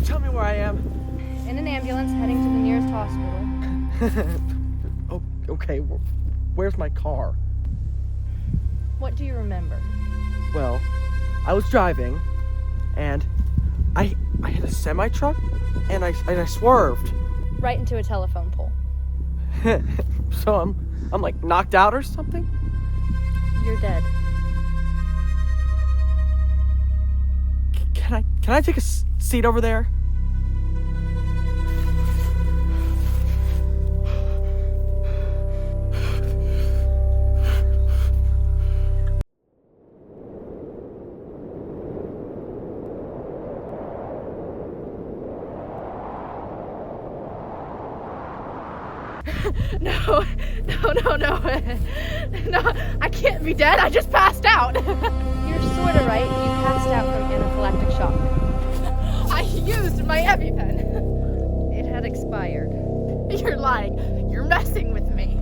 tell me where I am? In an ambulance heading to the nearest hospital. Oh, okay, where's my car? What do you remember? Well, I was driving, and I hit a semi-truck, and I swerved. Right into a telephone pole. So I'm like knocked out or something? You're dead. Can I take a seat over there? No. No, I can't be dead. I just passed out. You're sort of right. You passed out from anaphylactic shock. I used my EpiPen. It had expired. You're lying. You're messing with me.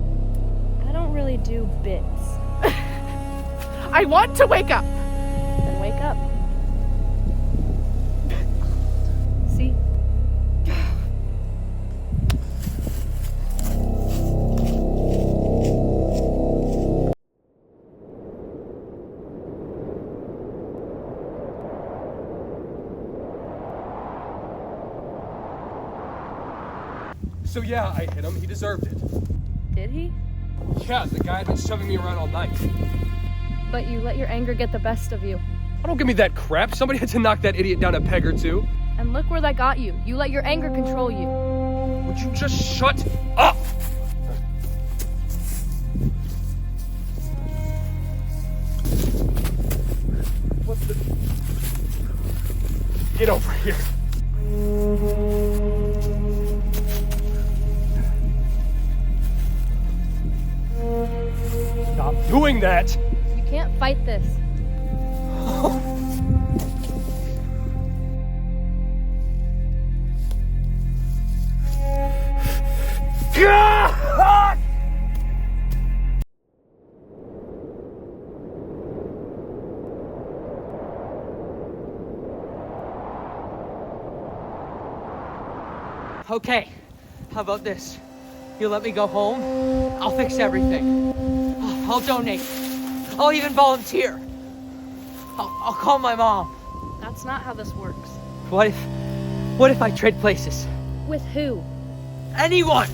I don't really do bits. I want to wake up. Then wake up. See? So yeah, I hit him. He deserved it. Did he? Yeah, the guy had been shoving me around all night. But you let your anger get the best of you. Oh, don't give me that crap. Somebody had to knock that idiot down a peg or two. And look where that got you. You let your anger control you. Would you just shut up? What the? Get over here. Stop doing that. You can't fight this. Okay, how about this? You let me go home, I'll fix everything. I'll donate. I'll even volunteer. I'll call my mom. That's not how this works. What if I trade places? With who? Anyone!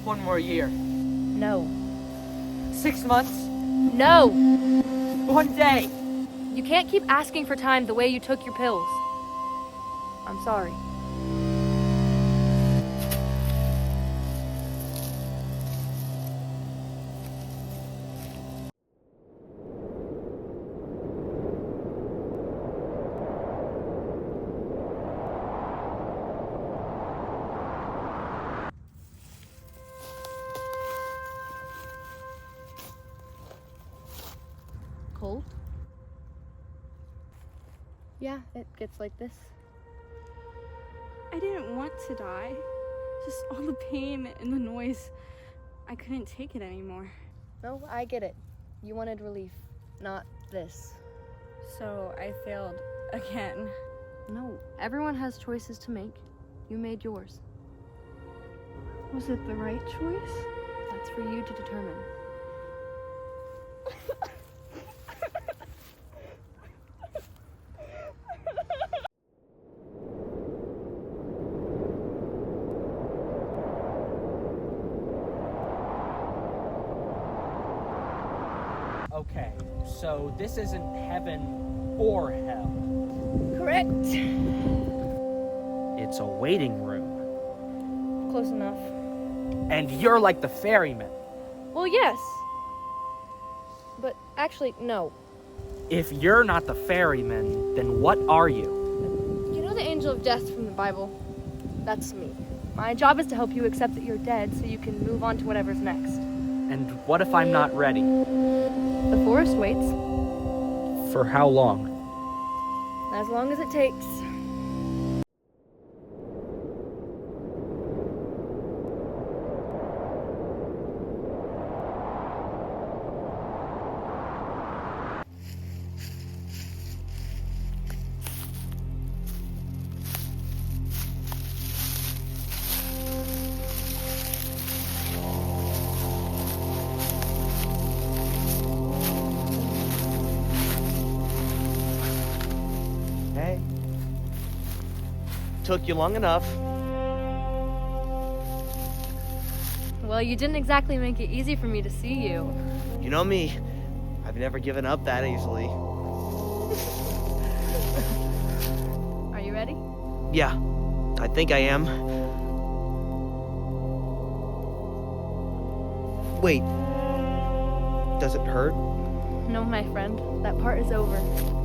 One more year. No. 6 months. No! 1 day. You can't keep asking for time the way you took your pills. I'm sorry. Cold? Yeah, it gets like this. I didn't want to die. Just all the pain and the noise. I couldn't take it anymore. No, I get it. You wanted relief, not this. So I failed again. No, everyone has choices to make. You made yours. Was it the right choice? That's for you to determine. Okay, so this isn't heaven or hell. Correct. It's a waiting room. Close enough. And you're like the ferryman. Well, yes. But actually, no. If you're not the ferryman, then what are you? You know the angel of death from the Bible? That's me. My job is to help you accept that you're dead so you can move on to whatever's next. And what if I'm not ready? The forest waits. For how long? As long as it takes. took you long enough. Well, you didn't exactly make it easy for me to see you. You know me. I've never given up that easily. Are you ready? Yeah, I think I am. Wait. Does it hurt? No, my friend. That part is over.